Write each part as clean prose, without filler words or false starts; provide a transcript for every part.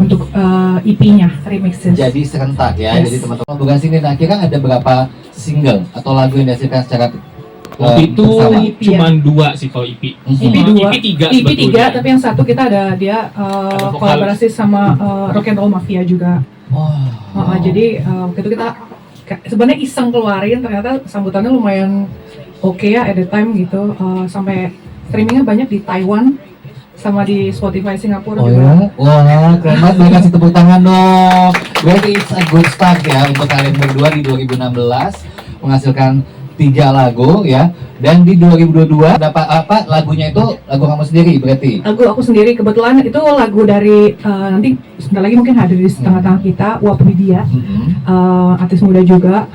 untuk EP-nya remixes. Jadi serentak ya. Yes. Jadi teman-teman bukan sini. Nah, kira ada berapa single atau lagu yang dihasilkan secara Waktu itu bersama? cuma 2 sih kalau EP. EP 2, EP 3 tapi yang satu kita ada dia Ada vokalis. kolaborasi sama Rock and Roll Mafia juga. Wah. Jadi waktu itu kita sebenarnya iseng keluarin, ternyata sambutannya lumayan oke ya at the time gitu. Sampai streamingnya banyak di Taiwan sama di Spotify Singapura Oh juga. ya? Wah, keren banget. Boleh kasih tepuk tangan dong. Berarti it's a good start ya untuk kalian berdua di 2016 menghasilkan 3 lagu ya. Dan di 2022 dapat apa lagunya itu lagu kamu sendiri berarti? Lagu aku sendiri, kebetulan itu lagu dari nanti sebentar lagi mungkin hadir di tengah-tengah kita, Wap Widya, artis muda juga.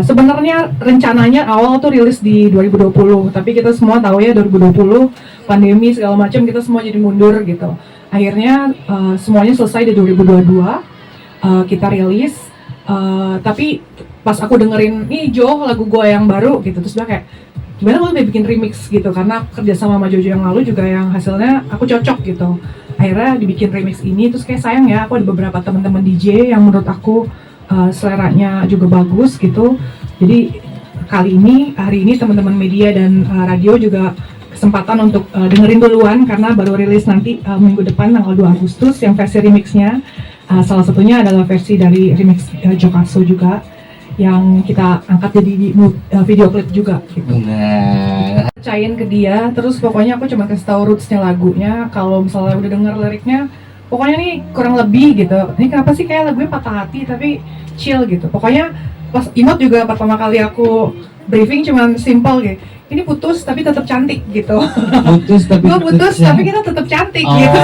Sebenarnya rencananya awal tuh rilis di 2020, tapi kita semua tahu ya 2020 pandemi segala macam, kita semua jadi mundur gitu. Akhirnya semuanya selesai di 2022, kita rilis. Tapi pas aku dengerin nih Jo lagu gue yang baru gitu, terus dia kayak gimana kalau dia bikin remix gitu, karena kerja sama Jojo yang lalu juga yang hasilnya aku cocok gitu. Akhirnya dibikin remix ini, terus kayak sayang ya aku ada beberapa teman-teman DJ yang menurut aku seleranya juga bagus gitu. Jadi hari ini teman-teman media dan radio juga kesempatan untuk dengerin duluan karena baru rilis nanti minggu depan tanggal 2 Agustus yang versi remixnya. Salah satunya adalah versi dari remix Jokaso juga yang kita angkat jadi video klip juga gitu. Nah, Percayain ke dia, terus pokoknya aku cuma kasih tahu rootsnya lagunya. Kalau misalnya udah denger liriknya, pokoknya nih kurang lebih gitu. Ini kenapa sih kayak lagunya patah hati tapi chill gitu. Pokoknya pas Imot juga pertama kali aku briefing cuman simple gitu. Ini putus tapi tetap cantik gitu. putus tapi Gue putus tapi kita tetap cantik gitu.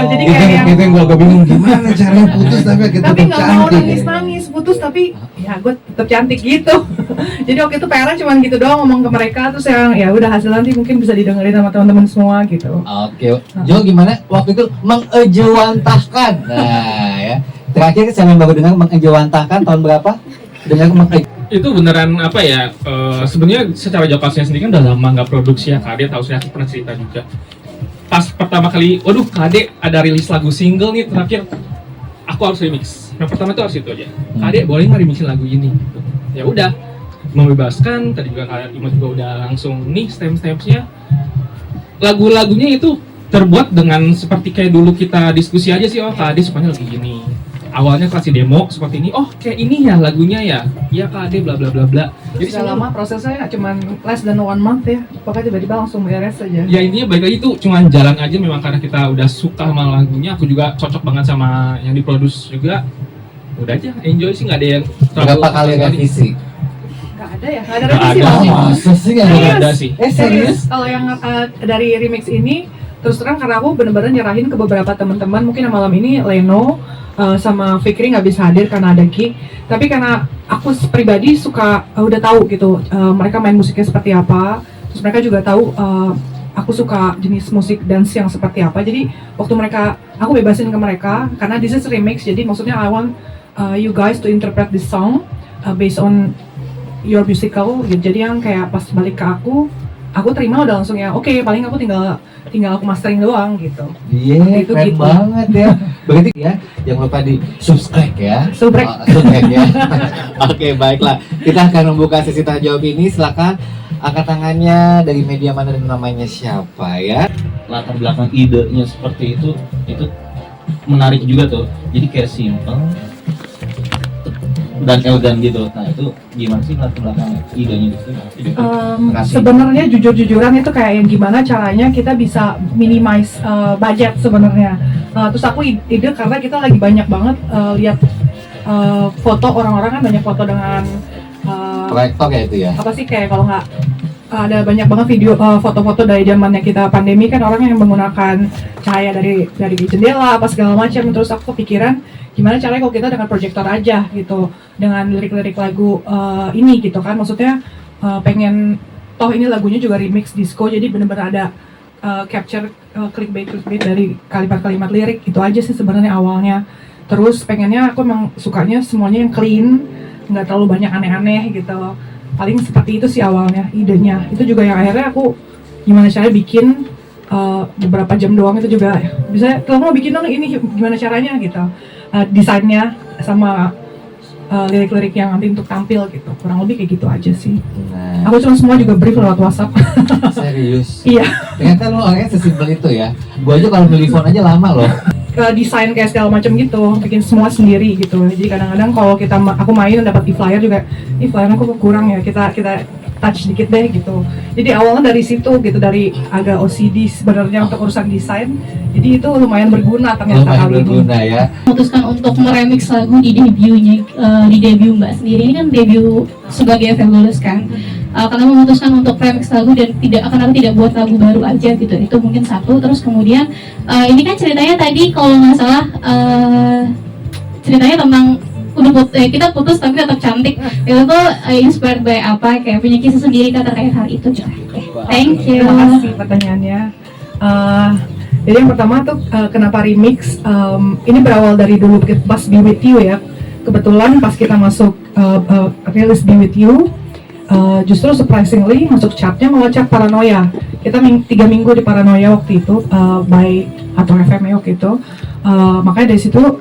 Jadi itu kayak yang itu yang gue bingung gimana caranya putus tapi kita tapi tetap nggak mau cantik. nangis putus tapi ya gue tetap cantik gitu. Jadi waktu itu PR-nya cuma gitu doang ngomong ke mereka, terus yang ya udah hasil nanti mungkin bisa didengerin sama teman-teman semua gitu. Oke, Jo gimana waktu itu mengejawantahkan? Nah ya, terakhir saya yang baru dengar mengejawantahkan tahun berapa? Dengar Itu beneran apa ya, sebenarnya secara Jokasnya sendiri kan udah lama nggak produksi ya. KD tahu saya, aku pernah cerita juga pas pertama kali, waduh KD ada rilis lagu single nih terakhir, aku harus remix. Yang pertama itu harus itu aja, KD boleh nggak remixin lagu ini gitu. Ya udah, membebaskan. Tadi juga Kak Imot juga udah langsung nih steps-stepsnya. Lagu-lagunya itu terbuat dengan seperti kayak dulu kita diskusi aja sih, oh KD sukanya lagu gini. Awalnya kasih demo seperti ini, oh kayak ini ya lagunya ya, iya KD bla bla bla bla. Jadi Jadi lama prosesnya cuma less than 1 month ya, pokoknya tiba-tiba langsung beres aja. ya intinya baik lagi itu cuma jalan aja, memang karena kita udah suka sama lagunya, aku juga cocok banget sama yang diproduce juga. Udah aja, enjoy sih, nggak ada yang berapa kali revisi? Nggak ada ya, nggak ada Nggak revisi ada. loh. Masa sih nggak Nggak ada? ada sih. Serius? Kalau yang dari remix ini, terus terang karena aku bener-bener nyerahin ke beberapa teman-teman, mungkin malam ini Leno sama Fikri nggak bisa hadir karena ada gig, tapi karena aku pribadi suka udah tahu gitu mereka main musiknya seperti apa, terus mereka juga tahu aku suka jenis musik dance yang seperti apa, jadi waktu aku bebasin ke mereka karena this is remix, jadi maksudnya I want you guys to interpret this song based on your musical gitu. Jadi yang kayak pas balik ke aku terima udah langsung ya oke, paling aku tinggal aku mastering doang gitu. Iya, Itu keren gitu. banget ya. Berarti ya, jangan lupa di subscribe ya. Subscribe. Subscribe ya. Oke, baiklah. Kita akan membuka sesi tanya jawab ini. Silakan angkat tangannya, dari media mana dan namanya siapa ya. Latar belakang idenya seperti itu menarik juga tuh. Jadi kayak simple dan elegan gitu. Nah itu gimana sih latar belakang idenya itu? Sebenarnya jujur-jujuran itu kayak yang gimana caranya kita bisa minimize budget sebenarnya. Terus aku ide karena kita lagi banyak banget lihat foto orang-orang kan, banyak foto dengan Proyektor ya itu ya. apa sih kayak kalau nggak ada banyak banget video foto-foto dari zamannya kita pandemi kan, orang yang menggunakan cahaya dari jendela apa segala macam. Terus aku kepikiran gimana caranya kalau kita dengan proyektor aja gitu, dengan lirik-lirik lagu ini gitu kan, maksudnya pengen toh ini lagunya juga remix disco, jadi bener-bener ada capture clickbait dari kalimat-kalimat lirik. Itu aja sih sebenarnya awalnya. Terus pengennya aku emang sukanya semuanya yang clean, nggak terlalu banyak aneh-aneh gitu. Paling seperti itu sih awalnya idenya. Itu juga yang akhirnya aku gimana caranya bikin beberapa jam doang itu juga bisa, kalau mau bikin dong ini gimana caranya gitu, desainnya sama lirik-lirik yang nanti untuk tampil gitu, kurang lebih kayak gitu aja sih. Nah, Aku cuma semua juga brief lewat WhatsApp. serius. Iya. Ternyata lo orangnya sesimpel itu ya. Gua aja kalau telepon aja lama loh. Desain kayak segala macam gitu, bikin semua sendiri gitu. Jadi kadang-kadang kalau aku main dapat e-flyer juga, e-flyer aku kurang ya, kita touch dikit deh gitu. Jadi awalnya dari situ gitu, dari agak OCD sebenarnya untuk urusan desain. Jadi itu lumayan berguna ternyata Lumayan kali ini. berguna ya. Memutuskan untuk meremix lagu di debutnya, di debut Mbak sendiri. Ini kan debut sebagai Fabulous kan. Karena memutuskan untuk remix lagu dan kenapa tidak buat lagu baru aja gitu. Itu mungkin satu. Terus kemudian ini kan ceritanya tadi kalau nggak salah ceritanya tentang kita putus tapi tetap cantik. Itu tuh inspired by apa? Kayak punya kisah sendiri terkait hal itu. Oke, thank you. Terima kasih pertanyaannya. Jadi yang pertama tuh kenapa remix? Ini berawal dari dulu pas Be With You ya. Kebetulan pas kita masuk rilis Be With You, justru surprisingly masuk chartnya malah chart Paranoia. Kita 3 minggu di Paranoia waktu itu, by atau FM waktu itu. Makanya dari situ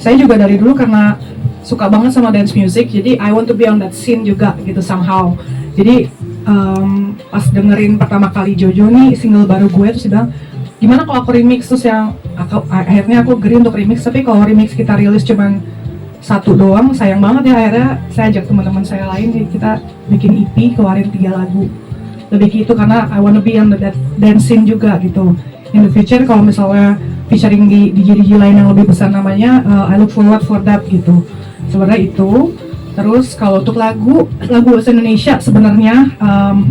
saya juga dari dulu karena suka banget sama dance music, jadi I want to be on that scene juga gitu somehow. Jadi pas dengerin pertama kali Jojo nih single baru gue, terus dia bilang gimana kalau aku remix, terus akhirnya aku agree untuk remix. Tapi kalau remix kita rilis cuman satu doang, sayang banget ya. Akhirnya saya ajak teman-teman saya lain, jadi kita bikin EP, keluarin 3 lagu lebih gitu, karena I wanna be on that dance scene juga gitu. In the future kalau misalnya featuring di DJ lain yang lebih besar namanya, I look forward for that gitu. Sebenarnya itu. Terus kalau untuk lagu bahasa Indonesia sebenarnya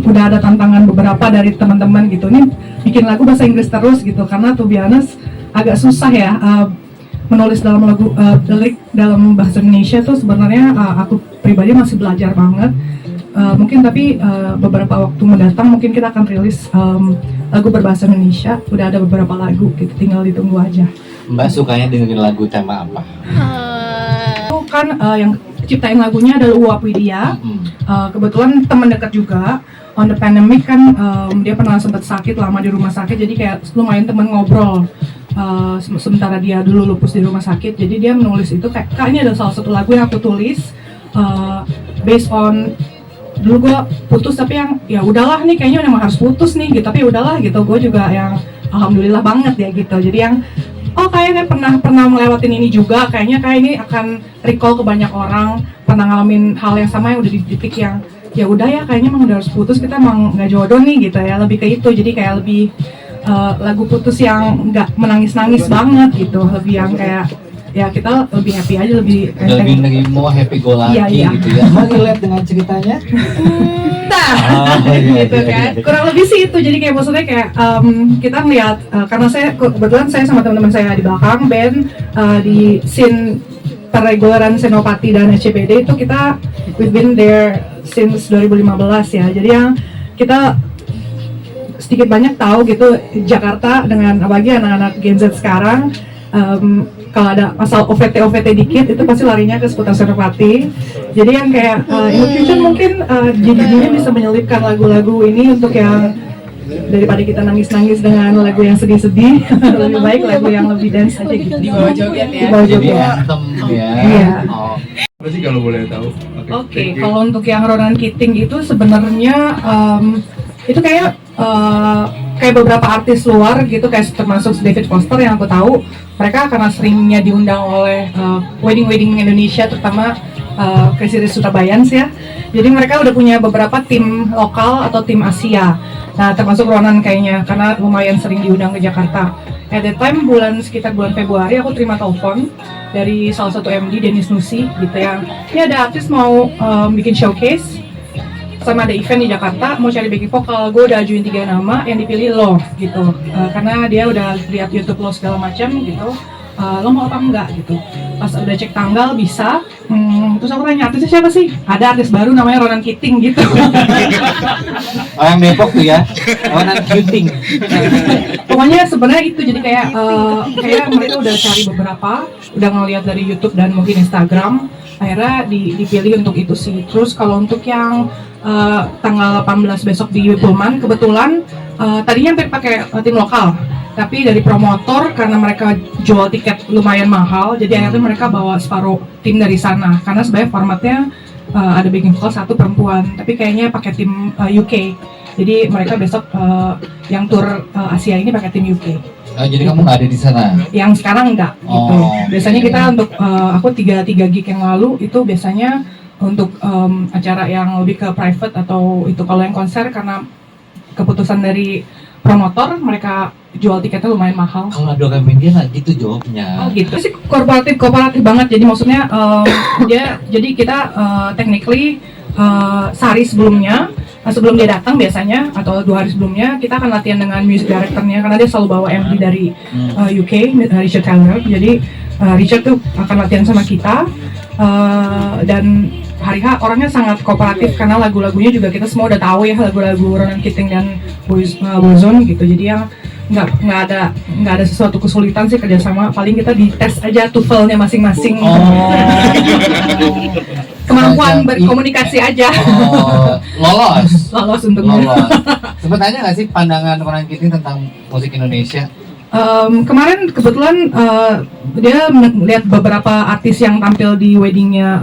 udah ada tantangan beberapa dari teman-teman gitu. Ini bikin lagu bahasa Inggris terus gitu, karena to be honest agak susah ya menulis dalam lagu lirik dalam bahasa Indonesia tuh sebenarnya aku pribadi masih belajar banget. Mungkin tapi beberapa waktu mendatang mungkin kita akan rilis lagu berbahasa Indonesia. Udah ada beberapa lagu gitu, tinggal ditunggu aja. Mbak sukanya dengerin lagu tema apa? Itu kan yang ciptain lagunya adalah Uap Widya. Kebetulan teman dekat juga. On the pandemic kan dia pernah sempat sakit lama di rumah sakit, jadi kayak lumayan teman ngobrol. Sementara dia dulu lupus di rumah sakit, jadi dia menulis itu kayak, Kak, ini ada salah satu lagu yang aku tulis based on dulu gue putus, tapi yang ya udahlah nih kayaknya memang harus putus nih gitu, tapi udahlah gitu. Gue juga yang alhamdulillah banget ya gitu. Jadi yang kayaknya pernah melewatin ini juga, kayaknya kayak ini akan recall ke banyak orang pernah ngalamin hal yang sama, yang udah di titik yang ya udah ya kayaknya emang udah harus putus, kita emang nggak jodoh nih gitu ya, lebih ke itu. Jadi kayak lebih lagu putus yang nggak menangis-nangis banget gitu, lebih yang kayak ya kita lebih happy aja, lebih nerimo, happy go lucky iya. gitu ya. Mau relate dengan ceritanya? Gitu kan, kurang lebih sih itu. Jadi kayak maksudnya kayak kita melihat karena kebetulan saya sama teman-teman saya di belakang band di scene perregularan Senopati dan SCBD itu we've been there since 2015 ya. Jadi yang kita sedikit banyak tahu gitu Jakarta, dengan apalagi anak-anak Gen Z sekarang, kalau ada masalah OVT dikit itu pasti larinya ke seputar Senopati. Jadi yang kayak in the future mungkin jadinya bisa menyelipkan lagu-lagu ini untuk yang daripada kita nangis-nangis dengan lagu yang sedih-sedih, lebih baik lagu yang lebih dance aja gitu. Di bawah joget ya. Di bawah Jadi joget. anthem ya. Iya. Oh. Apa sih kalau boleh tahu? Oke, kalau untuk yang Ronan Keating itu sebenarnya itu kayak beberapa artis luar gitu, kayak termasuk David Foster yang aku tahu, mereka karena seringnya diundang oleh wedding Indonesia, terutama Crazy Rich Surabayans ya. Jadi mereka udah punya beberapa tim lokal atau tim Asia. Nah, termasuk Ronan kayaknya, karena lumayan sering diundang ke Jakarta. At that time, sekitar bulan Februari, aku terima telepon dari salah satu MD, Dennis Nusi gitu ya. Ini ada artis mau bikin showcase sama ada event di Jakarta, mau cari backing vokal. Gue udah ajuin 3 nama, yang dipilih lo gitu, karena dia udah lihat YouTube lo segala macam gitu. Lo mau apa enggak gitu. Pas udah cek tanggal bisa, terus aku tanya artisnya siapa sih? Ada artis baru namanya Ronan Keating gitu. Orang Depok tuh ya, Ronan Keating. Pokoknya sebenarnya itu, jadi kayak mereka udah cari beberapa, udah ngeliat dari YouTube dan mungkin Instagram, akhirnya dipilih untuk itu sih. Terus kalau untuk yang tanggal 18 besok di Pullman. Kebetulan tadinya hampir pakai tim lokal, tapi dari promotor karena mereka jual tiket lumayan mahal, jadi akhirnya mereka bawa separuh tim dari sana. Karena sebenarnya formatnya ada backing vocal 1 perempuan, tapi kayaknya pakai tim UK. Jadi mereka besok yang tour Asia ini pakai tim UK. Jadi kamu nggak ada di sana? Yang sekarang enggak gitu. Biasanya kita untuk aku 3 gig yang lalu itu biasanya untuk acara yang lebih ke private atau itu. Kalau yang konser karena keputusan dari promotor mereka jual tiketnya lumayan mahal. Kalau Adoka Media nggak gitu jawabnya. Oh gitu sih, kooperatif banget. Jadi maksudnya jadi kita technically sehari sebelumnya, sebelum dia datang biasanya atau 2 hari sebelumnya kita akan latihan dengan music directornya karena dia selalu bawa MD dari UK, Richard Taylor. Jadi Richard tuh akan latihan sama kita dan hari H orangnya sangat kooperatif karena lagu-lagunya juga kita semua udah tahu ya, lagu-lagu Ronan Keating dan Boyzone gitu. Jadi ya nggak ada sesuatu kesulitan sih kerjasama. Paling kita dites aja TOEFL-nya masing-masing. Kemampuan berkomunikasi aja. Lolos untungnya. Sebenarnya nggak sih pandangan Ronan Keating tentang musik Indonesia? Kemarin kebetulan dia lihat beberapa artis yang tampil di weddingnya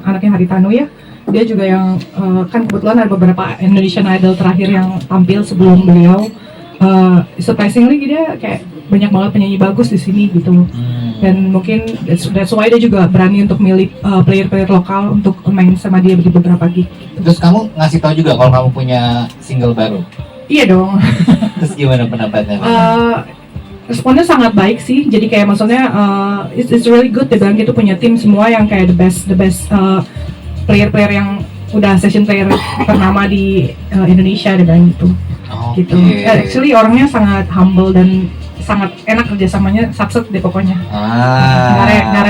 anaknya Haritanu ya. Dia juga yang kan kebetulan ada beberapa Indonesian Idol terakhir yang tampil sebelum beliau. Surprisingly dia kayak banyak banget penyanyi bagus di sini gitu. Dan mungkin that's why dia juga berani untuk milih player-player lokal untuk main sama dia di beberapa gig. Gitu. Terus kamu ngasih tahu juga kalau kamu punya single baru? Iya dong. Terus gimana pendapatnya? Responnya sangat baik sih, jadi kayak maksudnya it's really good. Dia bilang gitu punya tim semua yang kayak the best player yang udah session player ternama di Indonesia, dia bilang gitu. Gitu. Actually orangnya sangat humble dan sangat enak kerjasamanya, satset deh pokoknya. Nggak